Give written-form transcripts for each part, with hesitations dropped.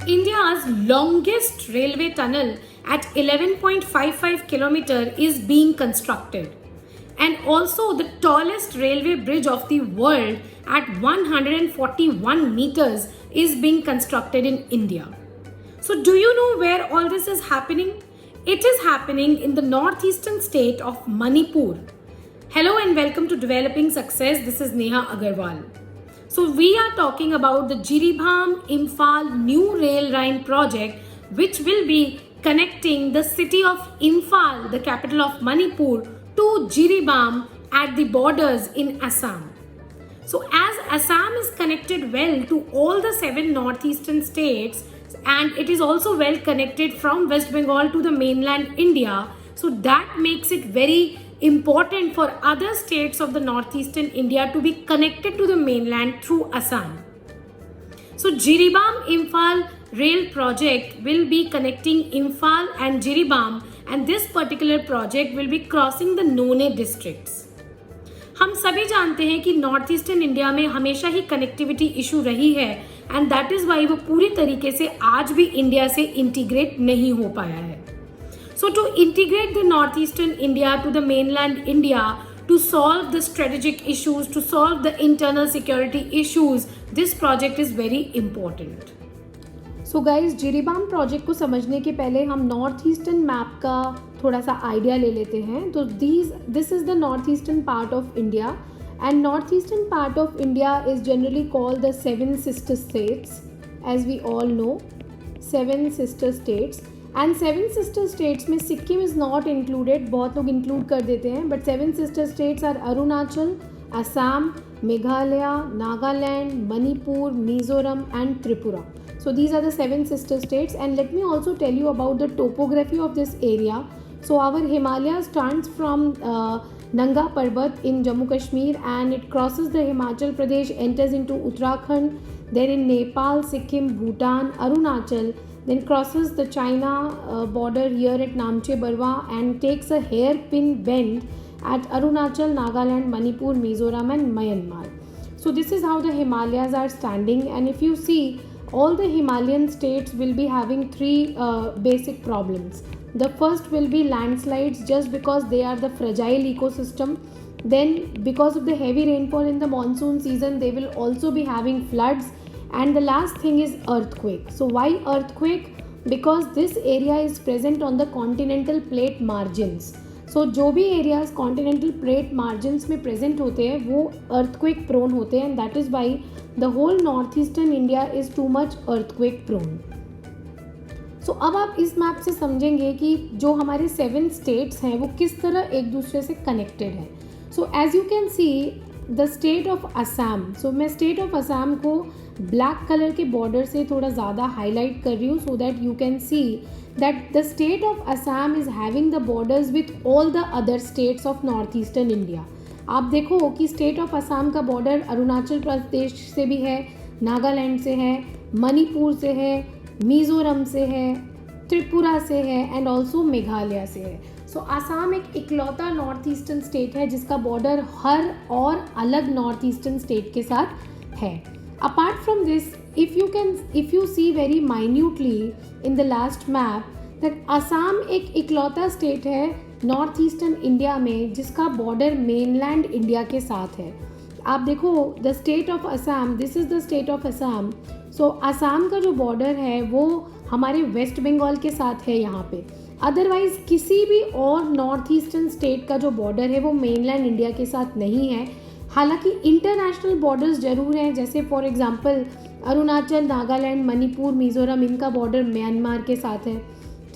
India's longest railway tunnel at 11.55 km is being constructed, and also the tallest railway bridge of the world at 141 meters is being constructed in India. So do you know where all this is happening? It is happening in the northeastern state of Manipur. Hello and welcome to Developing Success. This is Neha Agarwal. So we are talking about the Jiribam Imphal new rail line project, which will be connecting the city of Imphal, the capital of Manipur, to Jiribam at the borders in Assam. So as Assam is connected well to all the 7 northeastern states, and it is also well connected from West Bengal to the mainland India, so that makes it very important for other states of the northeastern India to be connected to the mainland through Assam. So Jiribam Imphal rail project will be connecting Imphal and Jiribam, and this particular project will be crossing the None districts. हम सभी जानते हैं कि north eastern India में हमेशा ही connectivity issue रही है, and that is why वो पूरी तरीके से आज भी इंडिया से इंटीग्रेट नहीं हो पाया है. So to integrate the northeastern India to the mainland India, to solve the strategic issues, to solve the internal security issues, this project is very important. So guys, Jiribam project को समझने के पहले हम north eastern map का थोड़ा सा idea ले लेते हैं. तो this is the northeastern part of India, and northeastern part of India is generally called the Seven Sister States, as we all know, Seven Sister States. And 7 sister states में Sikkim is not included, बहुत लोग include कर देते हैं, but 7 sister states are Arunachal, Assam, Meghalaya, Nagaland, Manipur, Mizoram and Tripura. So these are the 7 sister states, and let me also tell you about the topography of this area. So our Himalayas starts from Nanga Parbat in Jammu Kashmir, and it crosses the Himachal Pradesh, enters into Uttarakhand, then in Nepal, Sikkim, Bhutan, Arunachal, then crosses the China border here at Namche Barwa and takes a hairpin bend at Arunachal, Nagaland, Manipur, Mizoram and Myanmar. So this is how the Himalayas are standing, and if you see, all the Himalayan states will be having 3 basic problems. The first will be landslides, just because they are the fragile ecosystem. Then because of the heavy rainfall in the monsoon season, they will also be having floods. And the last thing is earthquake. So why earthquake? Because this area is present on the continental plate margins. So जो भी areas continental plate margins में present होते हैं वो earthquake prone होते हैं, and that is why the whole northeastern India is too much earthquake prone. So अब आप इस मैप से समझेंगे कि जो हमारे 7 states हैं वो किस तरह एक दूसरे से connected हैं. So as you can see, the state of Assam, so मैं स्टेट ऑफ असम को ब्लैक कलर के बॉर्डर से थोड़ा ज़्यादा हाईलाइट कर रही हूँ, so that you can see that the state of Assam is having the borders with all the other states of north eastern India. आप देखो कि स्टेट ऑफ असम का बॉर्डर अरुणाचल प्रदेश से भी है, नागालैंड से है, मणिपुर से है, मिज़ोरम से है, त्रिपुरा से है एंड ऑल्सो मेघालय से है. सो आसाम एक इकलौता नॉर्थ ईस्टर्न स्टेट है जिसका बॉर्डर हर और अलग नॉर्थ ईस्टर्न स्टेट के साथ है. Apart from this, if you see very minutely in the last map, that Assam एक इकलौता स्टेट है नॉर्थ ईस्टर्न इंडिया में जिसका बॉर्डर मेनलैंड इंडिया के साथ है. आप देखो the state of Assam, this is the state of Assam. So Assam का जो बॉर्डर है वो हमारे वेस्ट बंगाल के साथ है यहाँ पे. अदरवाइज़ किसी भी और नॉर्थ ईस्टर्न स्टेट का जो बॉर्डर है वो मेनलैंड इंडिया के साथ नहीं है. हालांकि इंटरनेशनल बॉर्डर्स ज़रूर हैं, जैसे फॉर एग्जांपल अरुणाचल, नागालैंड, मणिपुर, मिज़ोरम, इनका बॉर्डर म्यांमार के साथ है,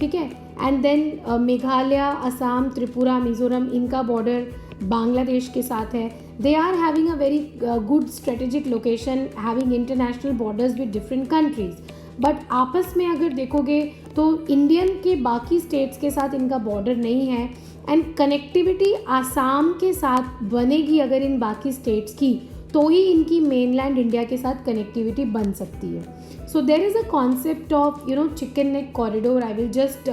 ठीक है. एंड देन मेघालय, असम, त्रिपुरा, मिज़ोरम, इनका बॉर्डर बांग्लादेश के साथ है. They are having a very good strategic location, having international borders with different countries. But आपस में अगर देखोगे तो इंडियन के बाकी स्टेट्स के साथ इनका बॉर्डर नहीं है, एंड कनेक्टिविटी आसाम के साथ बनेगी अगर इन बाकी स्टेट्स की, तो ही इनकी मेनलैंड इंडिया के साथ कनेक्टिविटी बन सकती है. So there is a concept of chicken neck corridor. I will just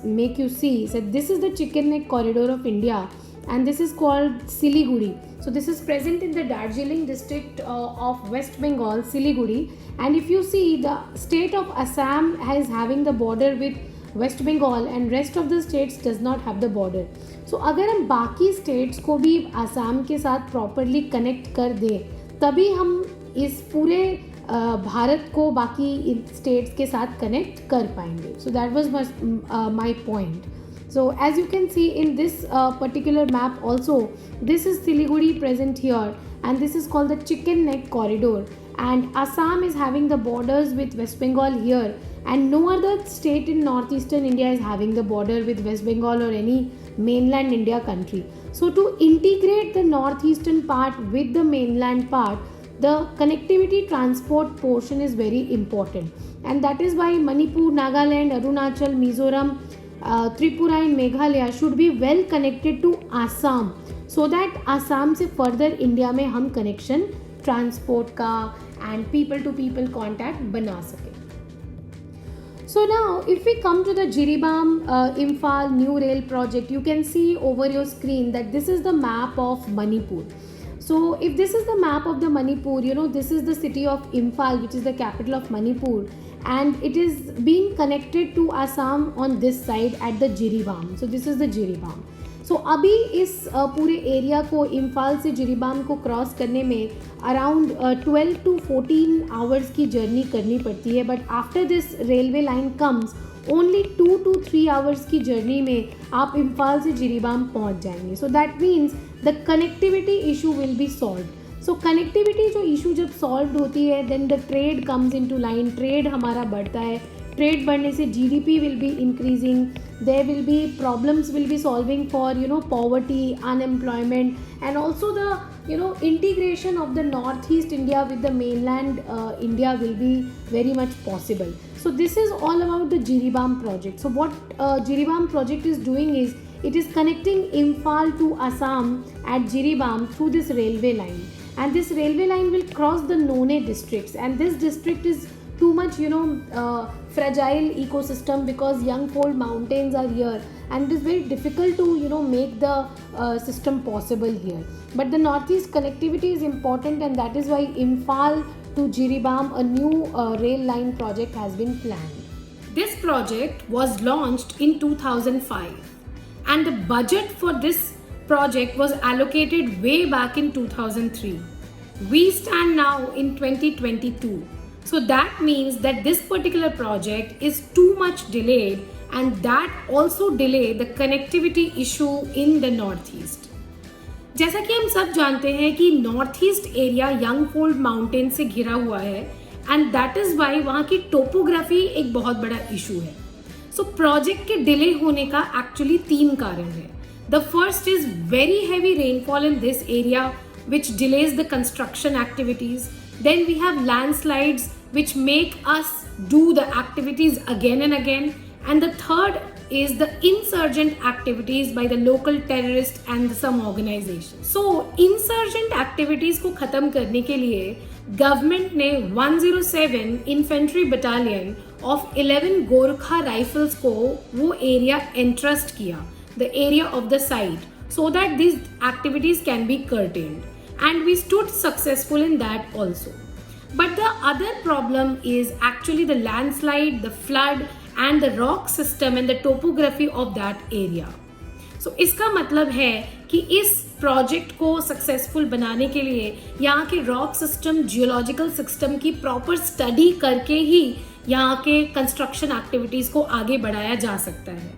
make you see. So this is the chicken neck corridor of India, and this is called Siliguri. So this is present in the Darjeeling district of West Bengal, Siliguri. And if you see, the state of Assam is having the border with West Bengal and rest of the states does not have the border. So अगर हम बाकी states को भी आसाम के साथ properly connect कर दें, तभी हम इस पूरे भारत को बाकी states के साथ connect कर पाएंगे. So that was my point. So as you can see in this particular map also, this is Siliguri present here, and this is called the Chicken Neck Corridor, and Assam is having the borders with West Bengal here, and no other state in northeastern India is having the border with West Bengal or any mainland India country. So to integrate the northeastern part with the mainland part, the connectivity transport portion is very important, and that is why Manipur, Nagaland, Arunachal, Mizoram, Tripura and Meghalaya should be well connected to Assam, so that Assam से further India में हम connection transport का and people to people contact बना सकें. So now if we come to the Jiribam Imphal new rail project, you can see over your screen that this is the map of Manipur. So if this is the map of the Manipur, this is the city of Imphal, which is the capital of Manipur, and it is being connected to Assam on this side at the Jiribam. So this is the Jiribam. So अभी इस पूरे area को इम्फाल से जिरीबाम को cross करने में around 12 to 14 hours की journey करनी पड़ती है, but after this railway line comes only 2 to 3 hours की जर्नी में आप इम्फाल से जिरीबाम पहुंच जाएंगे. So that means the connectivity issue will be solve. So connectivity जो इशू जब सॉल्व होती है, then the trade comes into line. Trade हमारा बढ़ता है, ट्रेड बढ़ने से GDP will be increasing, there will be problems will be solving for poverty, unemployment, and also the integration of the northeast India with the mainland India will be very much possible. So this is all about the Jiribam project. So what Jiribam project is doing is it is connecting Imphal to Assam at Jiribam through this railway line, and this railway line will cross the None districts, and this district is too much fragile ecosystem because young fold mountains are here, and it is very difficult to make the system possible here. But the northeast connectivity is important, and that is why Imphal to Jiribam, a new rail line project has been planned. This project was launched in 2005, and the budget for this project was allocated way back in 2003. We stand now in 2022. So that means that this particular project is too much delayed, and that also delay the connectivity issue in the northeast. जैसा कि हम सब जानते हैं कि north east area young fold mountain से घिरा हुआ है, एंड दैट इज वाई वहाँ की टोपोग्राफी एक बहुत बड़ा इशू है. सो प्रोजेक्ट के डिले होने का एक्चुअली 3 कारण है. The first is very heavy rainfall in this area which delays the construction activities. Then we have landslides which make us do the activities again and again. And the third is the insurgent activities by the local terrorists and some organizations. So insurgent activities को खत्म करने के लिए government ने 107 infantry battalion of 11 Gorkha rifles को वो area entrust किया, the area of the site, so that these activities can be curtailed. And we stood successful in that also. But the other problem is actually the landslide, the flood, and the rock system and the topography of that area. So इसका मतलब है कि इस project को successful बनाने के लिए यहाँ के रॉक सिस्टम, जियोलॉजिकल सिस्टम की प्रॉपर स्टडी करके ही यहाँ के कंस्ट्रक्शन एक्टिविटीज को आगे बढ़ाया जा सकता है.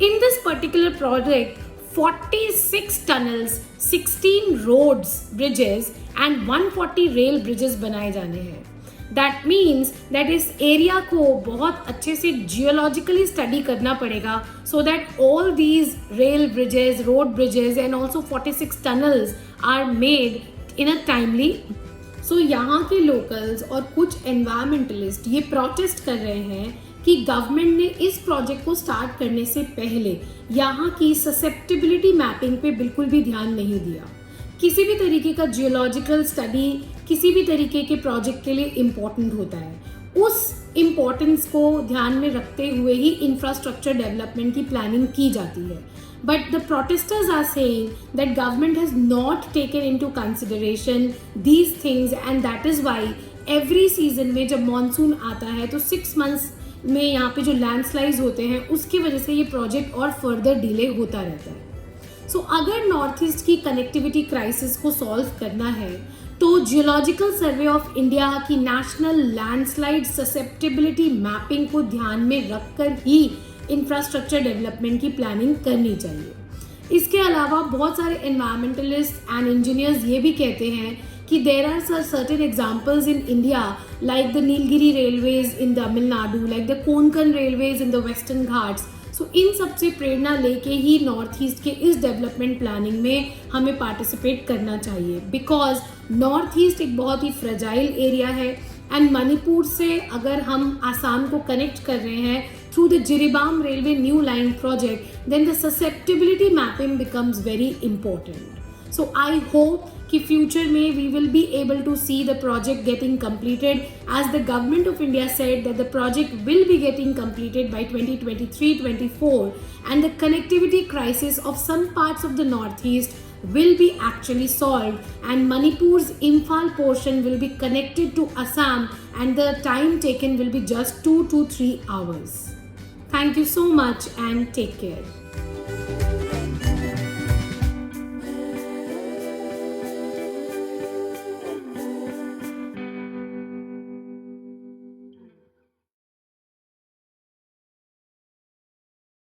In this particular project, 46 tunnels, 16 roads, bridges and 140 rail bridges बनाए जाने हैं. That means that इस एरिया को बहुत अच्छे से जियोलॉजिकली स्टडी करना पड़ेगा, so that all these rail bridges, road bridges and also 46 tunnels are made in a timely. So यहाँ के locals और कुछ environmentalists ये protest कर रहे हैं कि गवर्नमेंट ने इस प्रोजेक्ट को स्टार्ट करने से पहले यहाँ की ससेप्टिबिलिटी मैपिंग पे बिल्कुल भी ध्यान नहीं दिया. किसी भी तरीके का जियोलॉजिकल स्टडी किसी भी तरीके के प्रोजेक्ट के लिए इम्पोर्टेंट होता है. उस इम्पोर्टेंस को ध्यान में रखते हुए ही इंफ्रास्ट्रक्चर डेवलपमेंट की प्लानिंग की जाती है. But the protesters are saying that government has not taken into consideration these things, and that is why every season में जब मानसून आता है तो 6 months में यहाँ पे जो लैंडस्लाइड्स होते हैं उसकी वजह से ये प्रोजेक्ट और फर्दर डिले होता रहता है. सो अगर नॉर्थ ईस्ट की कनेक्टिविटी क्राइसिस को सॉल्व करना है तो जियोलॉजिकल सर्वे ऑफ इंडिया की नेशनल लैंडस्लाइड ससेप्टेबिलिटी मैपिंग को ध्यान में रखकर ही इंफ्रास्ट्रक्चर डेवलपमेंट की प्लानिंग करनी चाहिए. इसके अलावा बहुत सारे एनवायरमेंटलिस्ट एंड इंजीनियर्स ये भी कहते हैं कि there are certain examples in India like the Nilgiri railways in Tamil Nadu, like the Konkan railways in the Western Ghats. So इन सब से प्रेरणा लेके ही नॉर्थ ईस्ट के इस डेवलपमेंट प्लानिंग में हमें पार्टिसिपेट करना चाहिए, बिकॉज नॉर्थ ईस्ट एक बहुत ही फ्रेजाइल एरिया है. एंड मणिपुर से अगर हम आसाम को कनेक्ट कर रहे हैं through the Jiribam railway new line project, then the susceptibility mapping becomes very important. So I hope कि future में we will be able to see the project getting completed, as the government of India said that the project will be getting completed by 2023-24, and the connectivity crisis of some parts of the northeast will be actually solved, and Manipur's Imphal portion will be connected to Assam, and the time taken will be just 2 to 3 hours. Thank you so much and take care.